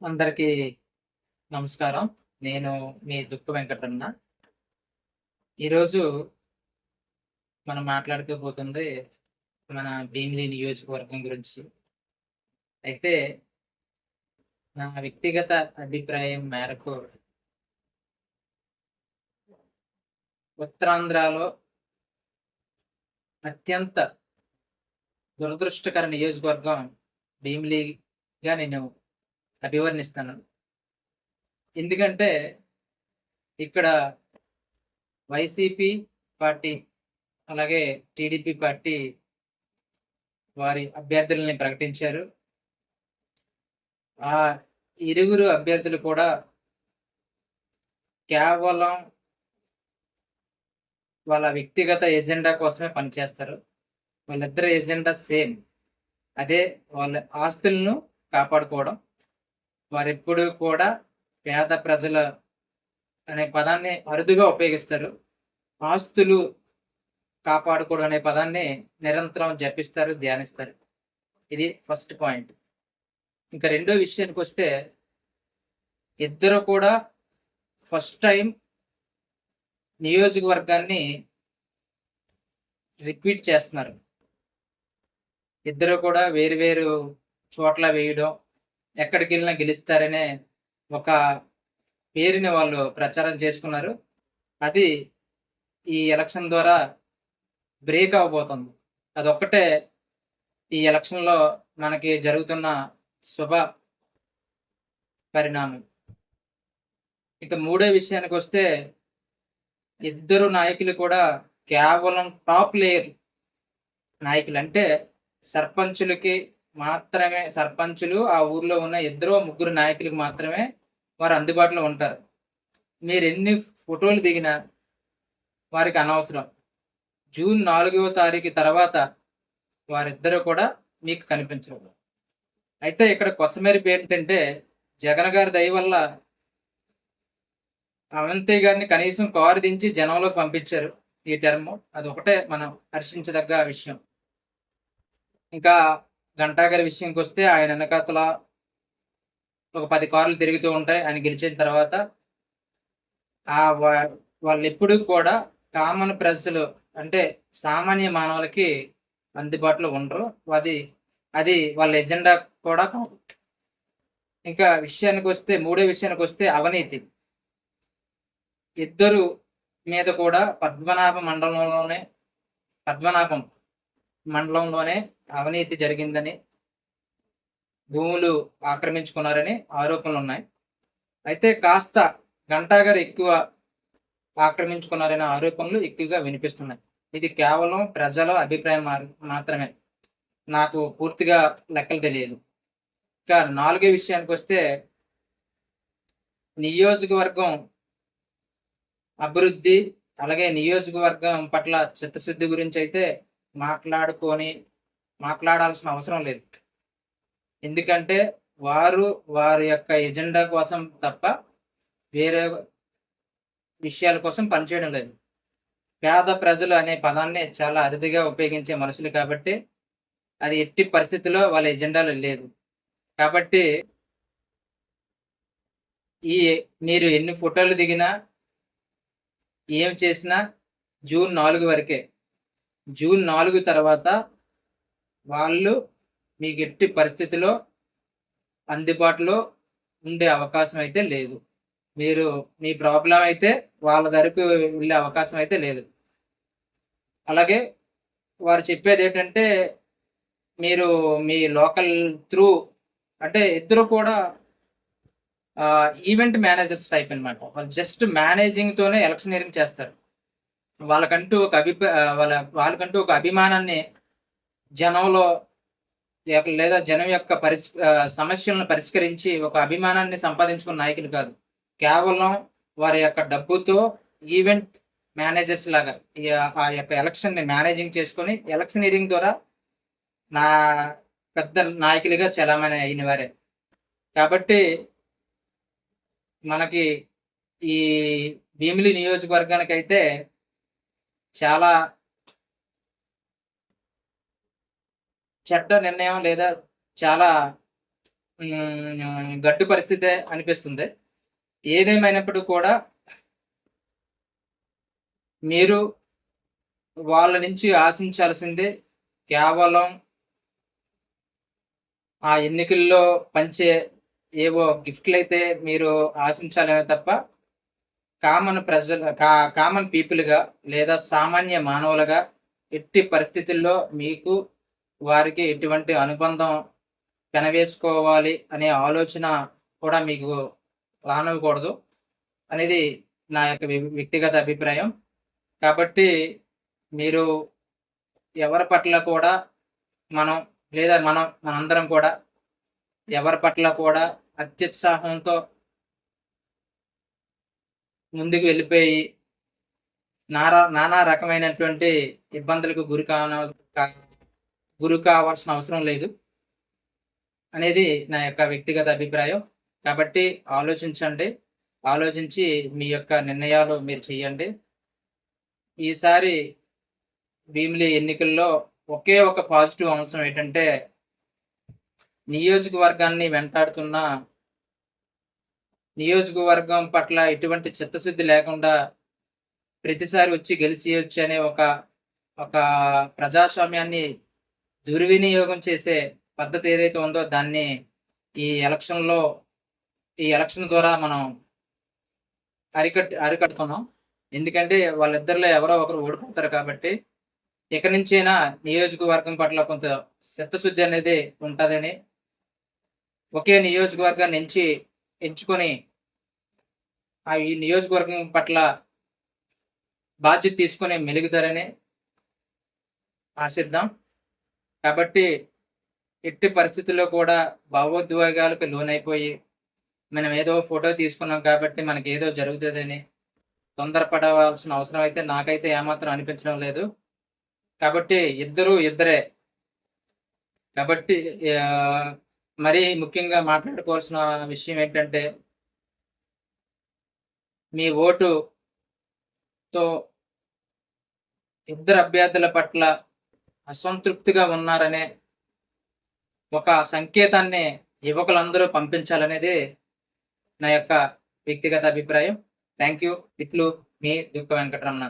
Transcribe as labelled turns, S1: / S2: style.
S1: అందరికీ నమస్కారం. నేను మీ దుక్కు వెంకటరమణ. ఈరోజు మనం మాట్లాడుకోబోతుంది మన భీమిలి నియోజకవర్గం గురించి. అయితే నా వ్యక్తిగత అభిప్రాయం మేరకు ఉత్తరాంధ్రలో అత్యంత దురదృష్టకర నియోజకవర్గం భీమిలిగా నేను అభివర్ణిస్తాను. ఎందుకంటే ఇక్కడ వైసీపీ పార్టీ, అలాగే టీడీపీ పార్టీ వారి అభ్యర్థులని ప్రకటించారు. ఆ ఇరువురు అభ్యర్థులు కూడా కేవలం వాళ్ళ వ్యక్తిగత ఎజెండా కోసమే పనిచేస్తారు. వాళ్ళిద్దరి ఎజెండా సేమ్. అదే వాళ్ళ ఆస్తులను కాపాడుకోవడం. వారెప్పుడూ కూడా పేద ప్రజల అనే పదాన్ని అరుదుగా ఉపయోగిస్తారు. ఆస్తులు కాపాడుకోవడం అనే పదాన్ని నిరంతరం జపిస్తారు, ధ్యానిస్తారు. ఇది ఫస్ట్ పాయింట్. ఇంకా రెండో విషయానికి వస్తే, ఇద్దరు కూడా ఫస్ట్ టైం నియోజకవర్గాన్ని రిపీట్ చేస్తున్నారు. ఇద్దరు కూడా వేరు వేరు చోట్ల వేయడం, ఎక్కడికి వెళ్ళినా గెలుస్తారనే ఒక పేరుని వాళ్ళు ప్రచారం చేసుకున్నారు. అది ఈ ఎలక్షన్ ద్వారా బ్రేక్ అవ్వబోతుంది. అదొక్కటే ఈ ఎలక్షన్‌లో మనకి జరుగుతున్న శుభ పరిణామం. ఇక మూడో విషయానికొస్తే, ఇద్దరు నాయకులు కూడా కేవలం టాప్ లేయర్ నాయకులు. అంటే సర్పంచులకి మాత్రమే, సర్పంచులు ఆ ఊర్లో ఉన్న ఇద్దరో ముగ్గురు నాయకులకు మాత్రమే వారు అందుబాటులో ఉంటారు. మీరెన్ని ఫోటోలు దిగినా వారికి అనవసరం. జూన్ 4వ తారీఖు తర్వాత వారిద్దరూ కూడా మీకు కనిపించరు. అయితే ఇక్కడ కొసమెరుపు ఏంటంటే, జగన్ గారి దయ వల్ల అవంతి గారిని కనీసం కారు దించి జనంలోకి పంపించారు ఈ టర్మ్. అదొకటే మనం హర్షించదగ్గ విషయం. ఇంకా గంటా గారి విషయంకొస్తే, ఆయన వెనకాతల ఒక 10 కార్లు తిరుగుతూ ఉంటాయి ఆయన గెలిచిన తర్వాత. ఆ వా వాళ్ళెప్పుడూ కూడా కామన్ ప్రజలు, అంటే సామాన్య మానవులకి అందుబాటులో ఉండరు. అది అది వాళ్ళ ఎజెండా కూడా కాదు. ఇంకా విషయానికొస్తే, మూడో విషయానికొస్తే అవినీతి. ఇద్దరు మీద కూడా పద్మనాభం మండలంలోనే అవినీతి జరిగిందని, భూములు ఆక్రమించుకున్నారని ఆరోపణలున్నాయి. అయితే కాస్త గంటా గారు ఎక్కువ ఆక్రమించుకున్నారనే ఆరోపణలు ఎక్కువగా వినిపిస్తున్నాయి. ఇది కేవలం ప్రజల అభిప్రాయం మాత్రమే. నాకు పూర్తిగా లెక్కలు తెలియదు. ఇంకా నాలుగో విషయానికొస్తే, నియోజకవర్గం అభివృద్ధి, అలాగే నియోజకవర్గం పట్ల చిత్తశుద్ధి గురించి అయితే మాట్లాడాల్సిన అవసరం లేదు. ఎందుకంటే వారి యొక్క ఎజెండా కోసం తప్ప వేరే విషయాల కోసం పనిచేయడం లేదు. పేద ప్రజలు అనే పదాన్ని చాలా అరుదుగా ఉపయోగించే మనుషులు కాబట్టి, అది ఎట్టి పరిస్థితిలో వాళ్ళ ఎజెండాలో లేదు. కాబట్టి మీరు ఎన్ని ఫోటోలు దిగినా, ఏం చేసినా జూన్ 4 వరకే. జూన్ 4 తర్వాత వాళ్ళు మీకు ఎట్టి పరిస్థితిలో అందుబాటులో ఉండే అవకాశం అయితే లేదు. మీరు మీ ప్రాబ్లమ్ అయితే వాళ్ళ దగ్గరకు వెళ్ళే అవకాశం అయితే లేదు. అలాగే వారు చెప్పేదేంటంటే, మీరు మీ లోకల్ త్రూ, అంటే ఇద్దరు కూడా ఈవెంట్ మేనేజర్స్ టైప్ అనమాట. వాళ్ళు జస్ట్ మేనేజింగ్‌తోనే ఎలక్షనీరింగ్ చేస్తారు. వాళ్ళకంటూ ఒక వాళ్ళకంటూ ఒక అభిమానాన్ని జనంలో, లేదా జనం యొక్క సమస్యలను పరిష్కరించి ఒక అభిమానాన్ని సంపాదించుకున్న నాయకులు కాదు. కేవలం వారి యొక్క డబ్బుతో ఈవెంట్ మేనేజర్స్ లాగా ఆ యొక్క ఎలక్షన్‌ని మేనేజింగ్ చేసుకొని ఎలక్షనీరింగ్ ద్వారా నా పెద్ద నాయకులుగా చలామణి అయిన వారే. కాబట్టి మనకి ఈ భీమిలి నియోజకవర్గానికైతే చాలా చెడ్డ నిర్ణయం, లేదా చాలా గడ్డు పరిస్థితే అనిపిస్తుంది. ఏదేమైనప్పటికి కూడా మీరు వాళ్ళ నుంచి ఆశించాల్సింది కేవలం ఆ ఎన్నికల్లో పంచే ఏవో గిఫ్ట్‌లయితే మీరు ఆశించాలనే తప్ప కామన్ పీపుల్‌గా లేదా సామాన్య మానవులుగా ఎట్టి పరిస్థితుల్లో మీకు వారికి ఎటువంటి అనుబంధం పెనవేసుకోవాలి అనే ఆలోచన కూడా మీకు రానివ్వకూడదు అనేది నా యొక్క వ్యక్తిగత అభిప్రాయం. కాబట్టి మీరు ఎవరి పట్ల కూడా మనం మనందరం కూడా ఎవరి పట్ల కూడా అత్యుత్సాహంతో ముందుకు వెళ్ళిపోయి నానా రకమైనటువంటి ఇబ్బందులకు కా గురి కావాల్సిన అవసరం లేదు అనేది నా యొక్క వ్యక్తిగత అభిప్రాయం. కాబట్టి ఆలోచించండి. ఆలోచించి మీ యొక్క నిర్ణయాలు మీరు చేయండి. ఈసారి భీమిలి ఎన్నికల్లో ఒకే ఒక పాజిటివ్ అంశం ఏంటంటే, నియోజకవర్గాన్ని వెంటాడుతున్న నియోజకవర్గం పట్ల ఎటువంటి చిత్తశుద్ధి లేకుండా ప్రతిసారి వచ్చి గెలిచేయొచ్చు అనే ఒక ప్రజాస్వామ్యాన్ని దుర్వినియోగం చేసే పద్ధతి ఏదైతే ఉందో దాన్ని ఈ ఈ ఎలక్షన్ ద్వారా మనం అరికడుతున్నాం. ఎందుకంటే వాళ్ళిద్దరిలో ఎవరో ఒకరు ఓడిపోతారు కాబట్టి ఇక నుంచైనా నియోజకవర్గం పట్ల కొంత చిత్తశుద్ధి అనేది ఉంటదని, ఒకే నియోజకవర్గాన్ని ఎంచుకొని ఈ నియోజకవర్గం పట్ల బాధ్యత తీసుకొని మెలుగుతారని ఆశిద్దాం. కాబట్టి ఎట్టి పరిస్థితుల్లో కూడా భావోద్వేగాలకు లోనైపోయి మనం ఏదో ఫోటో తీసుకున్నాం కాబట్టి మనకేదో జరుగుతుందని తొందరపడవలసిన అవసరం అయితే నాకైతే ఏమాత్రం అనిపించడం లేదు. కాబట్టి ఇద్దరే. కాబట్టి మరీ ముఖ్యంగా మాట్లాడుకోవాల్సిన విషయం ఏంటంటే, మీ ఓటుతో ఇద్దరు అభ్యర్థుల పట్ల అసంతృప్తిగా ఉన్నారనే ఒక సంకేతాన్ని యువకులందరూ పంపించాలనేది నా యొక్క వ్యక్తిగత అభిప్రాయం. Thank you. ఇట్లు మీ దుర్గ వెంకటరమణ.